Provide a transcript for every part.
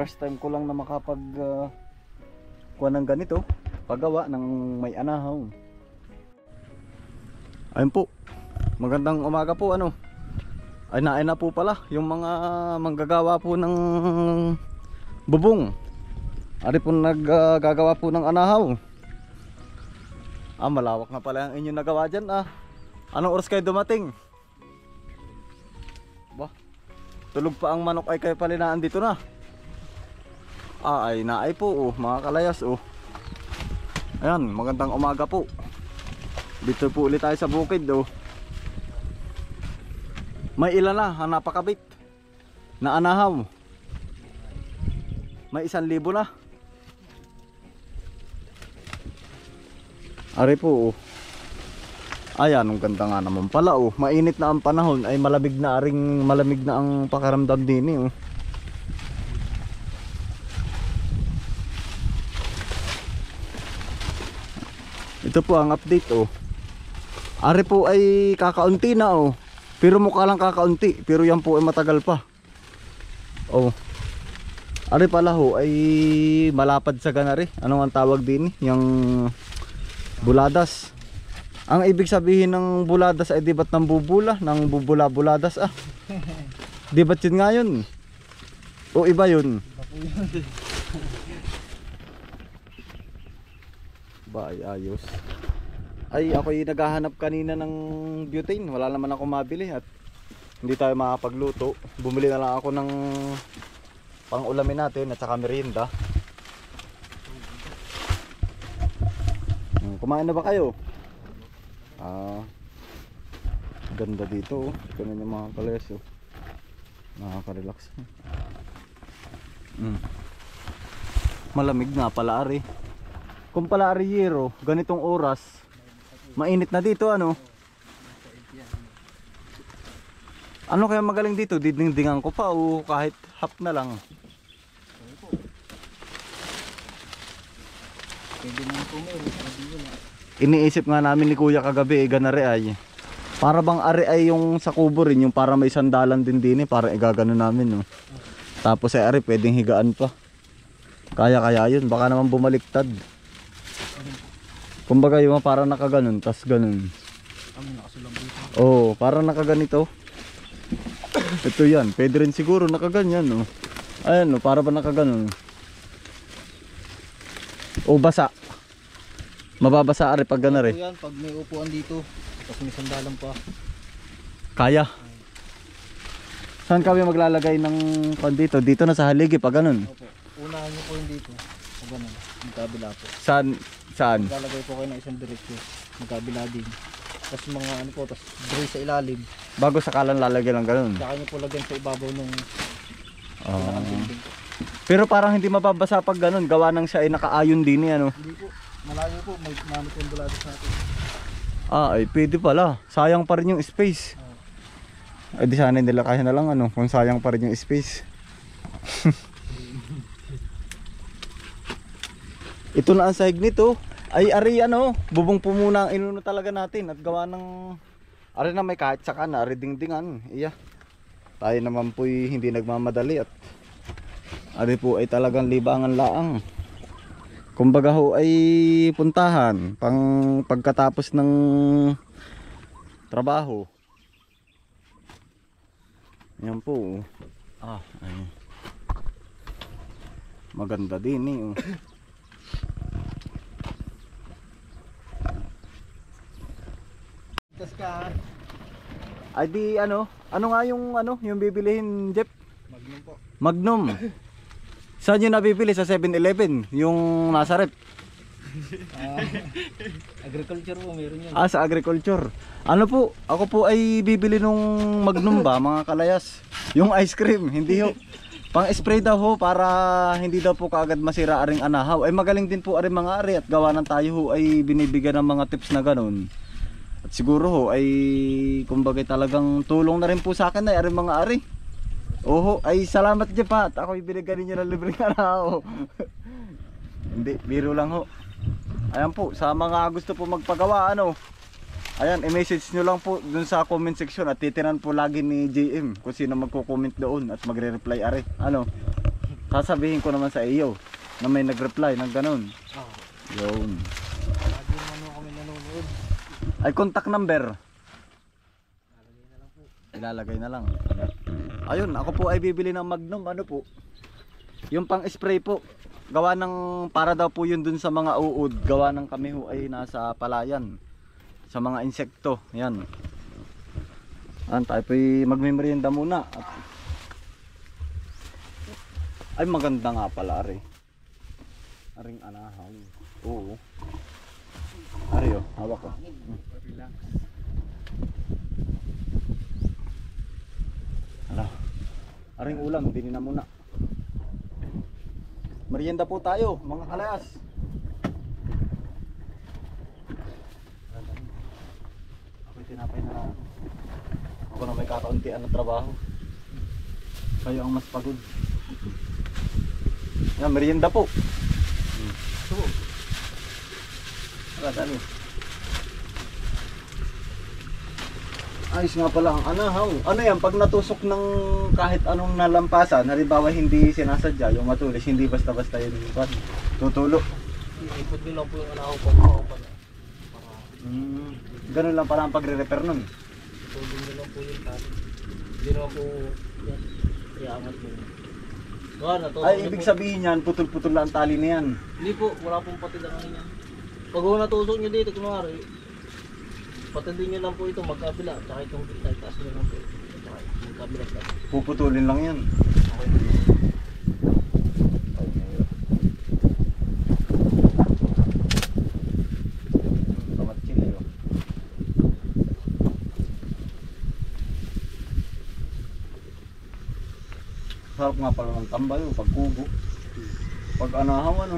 First time ko lang na makapag kuha ng ganito, paggawa ng may anahaw. Ayun po, magandang umaga po. Ay na po pala yung mga manggagawa po ng bubong. Ari po naggagawa po ng anahaw. Malawak na pala ang inyong nagawa dyan. Anong oras kayo dumating? Ba, tulog pa ang manok ay kayo palinaan dito na. Ay naay po mga kalayas Ayan, magandang umaga po. Dito po ulit tayo sa bukid May ilan na napakabit na anahaw. May 1,000 na. Ari po Ayan, ang ganda nga naman pala Mainit na ang panahon ay malamig na ang pakaramdam din Ito po ang update Ari po ay kakaunti na Pero mukha lang kakaunti, pero yan po ay matagal pa. Ari pala ay malapad sa ganari. Anong ang tawag din? Yung buladas. Ang ibig sabihin ng buladas ay di ba't nang bubula? Nang bubula-buladas Di ba't yun nga yun? O iba yun? Ba ay ayos. Ay ako'y naghahanap kanina ng butane. Wala naman ako mabili at hindi tayo makapagluto. Bumili na lang ako ng pang-ulamin natin at saka merienda. Kumain na ba kayo? Ganda dito Ganun yung mga kalayas Nakaka-relax Malamig nga pala ari. Kung pala ari yero, ganitong oras mainit na dito Ano kaya magaling dito? Didingdingan ko pa o kahit half na lang. Iniisip nga namin ni Kuya kagabi ganari ay para bang ari ay yung sa kubo rin, yung para may sandalan din para igagano namin Tapos ay ari pwedeng higaan pa. Kaya yun, baka naman bumaliktad. Kumbaga yung para nakaganon, tas ganun. Para nakaganito. Ito yan, pwede rin siguro nakaganyan Ayan para ba nakaganon. Basa. Mababasa ari pag ganari. Yan, pag may upuan dito, tapos may sandalan pa. Kaya. Saan kami maglalagay ng dito? Dito na sa haligi pag ganun. Opo. Unahan nyo po yung dito. Pag ganun, magkabila po. Saan? Maglalagay po kayo ng isang direksyon. Magkabila din. Tapos mga tapos dray sa ilalim. Bago sakalan lalagay lang ganun. Saka nyo po lagyan sa ibabaw ng pinakabinding. Pero parang hindi mababasa pag ganun. Gawa nang siya ay nakaayon din Hindi po. Malayo po. May mamit yung buladas natin. Ay pwede pala. Sayang pa rin yung space. Ay di sana nila kaya na lang kung sayang pa rin yung space. Ito na ang sahig nito. Ay ari bubong po muna ang inuno talaga natin at gawa ng ari na may kahit saka na ari dingdingan. Tayo naman po'y hindi nagmamadali at ari po ay talagang libangan laang. Kumbaga ay puntahan pang pagkatapos ng trabaho. Yan po. Ay. Maganda din Ay di ano nga yung bibilihin Jeff? Magnum po. Magnum. Saan yun nabibili? Sa 7-Eleven? Yung nasa rep? Agriculture po, meron yan. Sa agriculture. Ako po ay bibili nung Magnum ba mga kalayas? Yung ice cream, hindi pang spray daw para hindi daw po kaagad masira aring anahaw. Ay magaling din po aring mga ari at gawa ng tayo ay binibigyan ng mga tips na ganun. At siguro ay kumbaga talagang tulong na rin po sa akin ay aring mga ari. Ay salamat dyan pa at ako ibinigyan ninyo ng libreng anahaw. Hindi, biro lang Ayan po, sa mga gusto po magpagawa ayan, i-message nyo lang po dun sa comment section at titiran po lagi ni JM kung sino magko-comment doon at magre-reply ari. sasabihin ko naman sa iyo na may nag-reply ng ganun. Oo. Yun. Lagi naman ho kami nanonood. Ay, contact number. Lalagay na lang po. Ilalagay na lang. Ayun, ako po ay bibili ng Magnum. Ano po? Yung pang spray po. Gawa ng, para daw po yun dun sa mga uod. Gawa ng kami ho ay nasa palayan. Sa mga insekto. Yan. Tayo po ay magmemorienda muna. Ay, maganda nga pala, Ari. Aring anahaw. Oo. Ari, oh. Hawak ko. Relax. Ala. Aring ulam, dinin na muna. Merienda po tayo, mga kalayas. Ako'y tinapay na lang. Ako na may kakauntian na trabaho. Kayo ang mas pagod. Yan, merienda po. Ito po. Ala, dali. Ayos nga pala ang anahaw. Ano yan, pag natusok ng kahit anong nalampasan, halimbawa hindi sinasadya, yung matulis, hindi basta-basta yun tutulo. Iipot nyo lang po yung anahaw pag makaupan. Ganun lang pala ang pagre-repair nun. Tulong nyo lang po yung tali. Hindi naman po yan. Iangat mo. Ay, ibig sabihin yan, putol-putol lang ang tali na yan. Hindi po, wala pong patidangan yan. Pag natusok nyo dito, kunwari, patindin nyo lang po ito magkabila, tsaka itong gitna, itaas nyo lang po ito, tsaka magkabila lang. Puputulin lang yan. Okay na yun. Kamatsin yun. Sarap nga pala ng tambay, pag kubo. Pag anahaw, ano.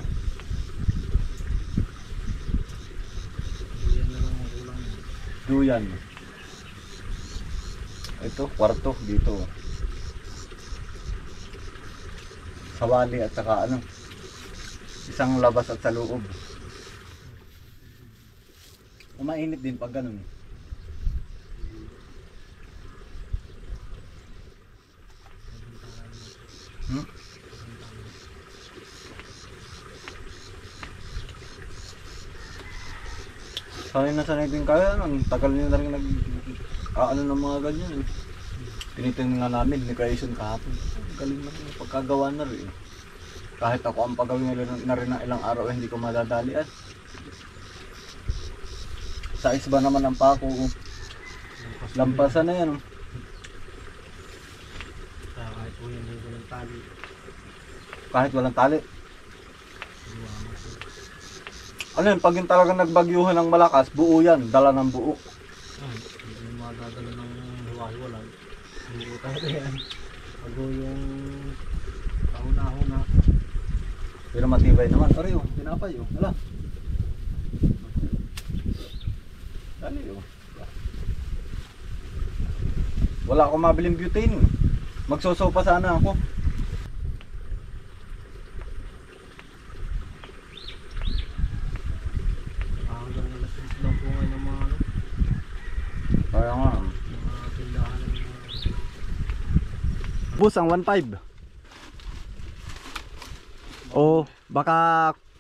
Yan na lang ang ulang. Duyan. Ito, kwarto dito. Sawali at saka ano. Isang labas at sa loob. Mainit din pag ganun. Sanay din kayo, ano, tagal nyo na rin ano ng mga ganyan. Tinitingnan nga namin ni Kaison kahapon. Galing na yung pagkagawa na rin. Kahit ako ang pagawin na rin ng ilang araw, hindi ko madadalian. Sa isba naman ang pako. Lampasan na yan. Kahit po yan, hindi walang tali. Kahit walang tali. Iwangan po. Ano yan, pag yung talagang nagbagyuhan ng malakas, buo yan, dala ng buo. Hindi madadala ng hiwa-hiwalag. Buo talaga yan. Pag yung kahuna-huna. Pero matibay naman. Pare oh, tinapay oh. Wala. Dali oh. Wala akong mabiling butane. Magsosopa sana ako. Hanggang alas 6 lang po ngayon ng mga ano. Kaya nga. Mga tindahan ng mga... Bus ang 1.5. Oh, baka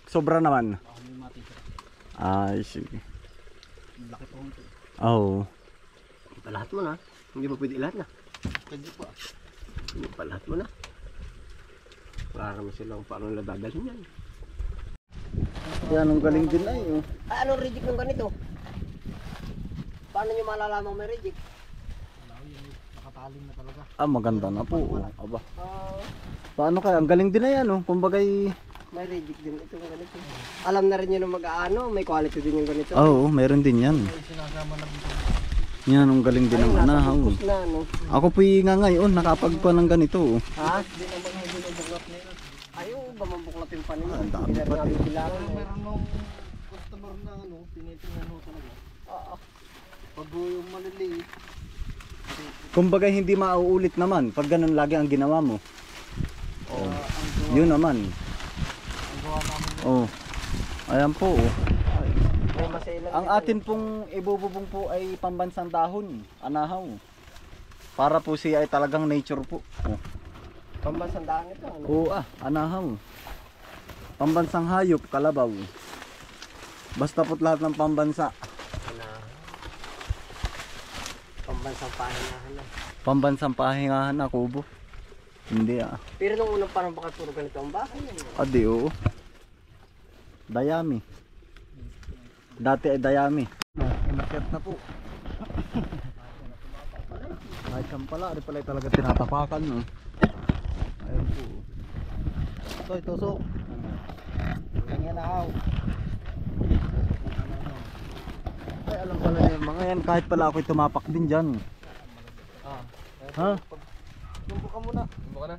sobra naman. Baka may matitira. Ay, sige. Laki po ito. Oh. Lahat mo na. Hindi mo pwede lahat na. Pwede po ah. Hindi pa lahat mo na. Wala naman sila kung paano nila dadalhin yan. Yan ang galing din ay oh. Anong reject ng ganito? Paano nyo malalaman may reject? Wala ko yun. Nakataling na talaga. Ah, maganda na po. Oh. Aba. Paano kaya? Ang galing din na yan oh. Kumbagay. May reject din ito ng ganito. Alam na rin yun ng mag-aano, may quality din yung ganito. Oo, meron din yan. May sinasama na dito. Yan ang galing din ng anahaw. Tapos na ano. Ako po nga ngayon, nakapagpa ng ganito oh. Ha? Hindi naman yung binubuklat na yun. Ayaw ba mabuklatin pa ninyo? Ang dami Hindi na pa namin din. kailangan. Pero meron nung customer na ano, tinitingnan mo talaga. Oo. Pag yung maliliit, Kumbaga hindi mauulit naman pag ganun lagi ang ginawa mo. Oh. Yun naman. ang gawa namin Oh. Ayan po oh. May masailan. Ang atin pong ibububong po ay pambansang dahon, anahaw. Para po siya ay talagang nature po. Oh. Pambasandaan ito. Ano? Oo anahaw. Pambansang hayop, kalabaw. Basta po't lahat ng pambansa. Ano? Pambansang pahinahan na. Pambansang pahingahan na, kubo. Hindi Pero nung unang parang baka puro ganito ang bahay. Adi, oo. Dayami. Dati ay dayami. Inakyat na po. Kahit saan pala, di pala talaga tinatapakan, no? Ayun po. Ito, tusok. Ganyan na ako. Ay, alam pala niya, mga yan, kahit pala ako'y tumapak din dyan. Ha? Lumbo ka muna. Lumbo ka na.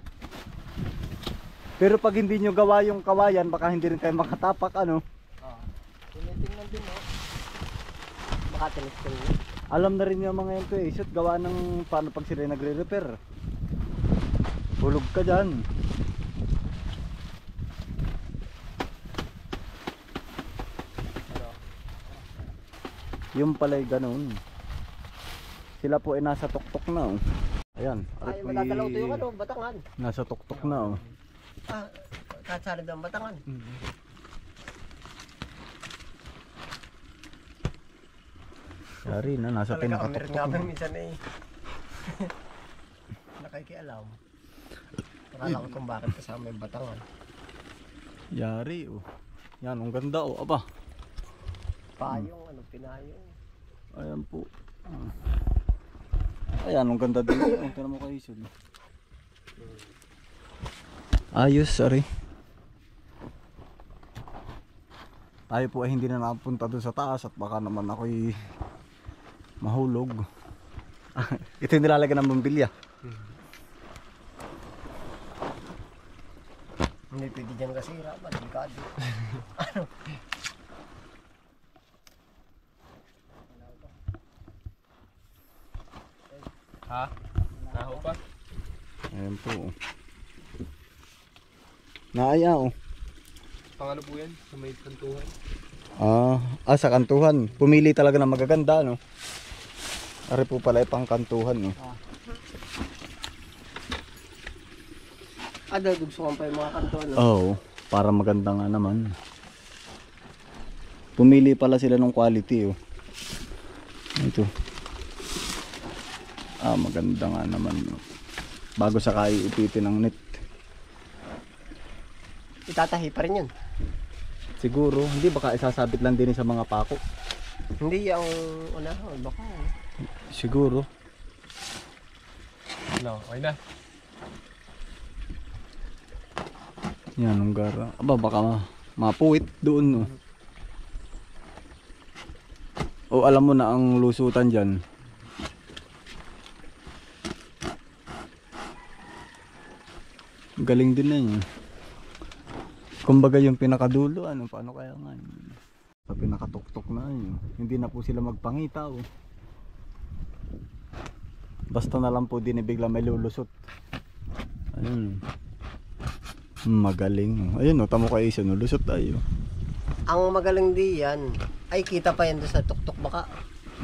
Pero pag hindi nyo gawa yung kawayan, baka hindi rin kayo makatapak, ano? Tinitingnan din, no? Makatinis-tinis. Alam na rin yung mga yan to eh. Shoot, gawa ng paano pag sila nagre-repair. Hulog ka dyan. Yung pala'y ganun. Sila po ay nasa tuktok na oh. Ayan. Ay, madadalaw ito yung ano, batangan. Nasa tuktok na oh. Ah, kasarid ang batangan. Yari na, nasa Talaga kami rin nga pinakatuktok ba na. minsan eh. Nakikialam. Nakala ko kung bakit kasama yung batangan. Yari oh. Yan, ang ganda oh. Aba. Payong, ano, pinayong. Ayan po. Ayan, ang ganda din. Ang tira mo kayo isun. Ayos, sorry. Tayo po ay hindi na napunta doon sa taas at baka naman ako'y mahulog. Ito yung nilalagyan ng bumbilya. Hindi pwede dyan kasira, delikado. Ha? Naho pa? Ayan po. Naaya oh. Pang ano po yan? Sa may kantuhan? Sa kantuhan. Pumili talaga ng magaganda, no? Ari po pala ay pang kantuhan, no? Dugsungan pa yung mga kanto, ano? Oo, para maganda nga naman. Pumili pala sila ng quality, oh. Ito. Maganda nga naman, no? Bago sa iupitin ng net. Itatahi pa rin yun. Siguro, hindi baka isasabit lang din sa mga pako. Hindi yung baka. Siguro. No, okay na. Yan, ang gara. Aba, baka mapuwit doon, no? O alam mo na ang lusutan dyan. Galing din na yun. Kumbaga yung pinakadulo, ano, paano kaya nga yun? Sa pinakatuktok na yun. Hindi na po sila magpangita, oh. Basta na lang po din bigla may lulusot. Ayun. Magaling. Ayun, oh, tamo kayo isa, lulusot tayo. Ang magaling di yan, ay kita pa yan doon sa tuktok baka.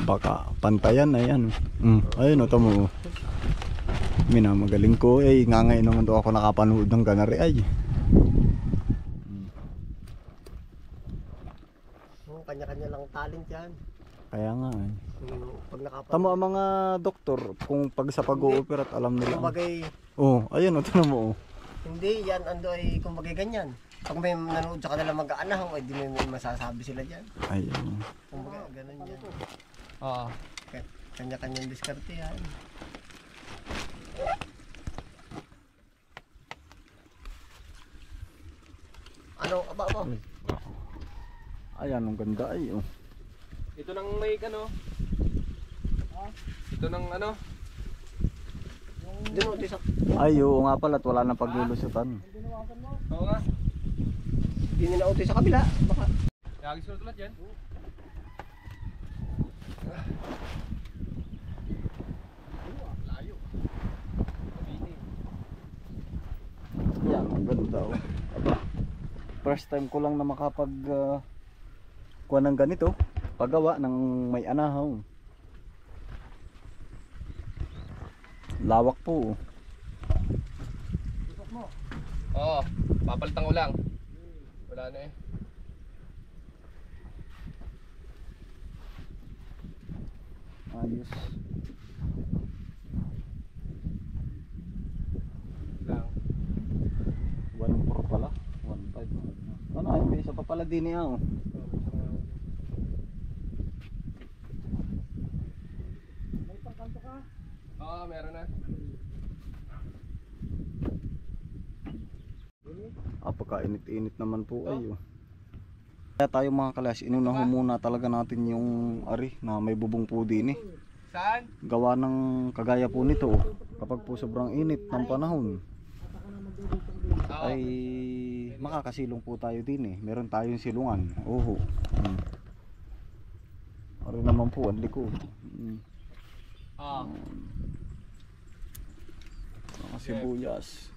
Baka pantayan, ayan. Ayun, oh, tamo. Minamagaling ko, eh, nga ngayon naman daw ako nakapanood ng ganari, ay. Kanya-kanya lang talent yan. Kaya nga, eh. Pag Tamo ang mga doktor, kung pag sa pag-ooperate, alam nila. Kumbagay, Oh, ayun, oh, tamo mo, oh. hindi yan, ando ay kumbagay ganyan. Pag may nanood sa kanila mag-aanaw, ay di may masasabi sila dyan. Ayun. Kumbagay, ganun yan. Oo. Kanya-kanyang diskarte yan. Ano, aba. Ayan, ang ganda ay, oh. Ito nang may ano? Ito nang ano? Doon, sa Ay, oo nga pala, at wala nang paglulusutan. Oo nga. Hindi nila utoy sa kabila. Baka. Yagis ko tulad yan. Layo. Yan, ang ganda, oh. Aba, first time ko lang na makapag kuha ng ganito, paggawa ng may anahaw. Lawak po, oh. Oo, papalitan ko lang. Wala na eh. Ayos. Lang. 1.4 pala. 1.5. Ano, ay, may isa pa pala din niya, oh. Oo, meron na. Pagkainit-init naman po ay, oh. Kaya tayo mga kalayas, inunaho muna talaga natin yung ari na may bubong po din eh. Saan? Gawa ng kagaya po nito, oh. Kapag po sobrang init ng panahon, Oo. ay makakasilong po tayo din eh. Meron tayong silungan. Oho. Ari naman po ang likod. Oo. Mga sibuyas.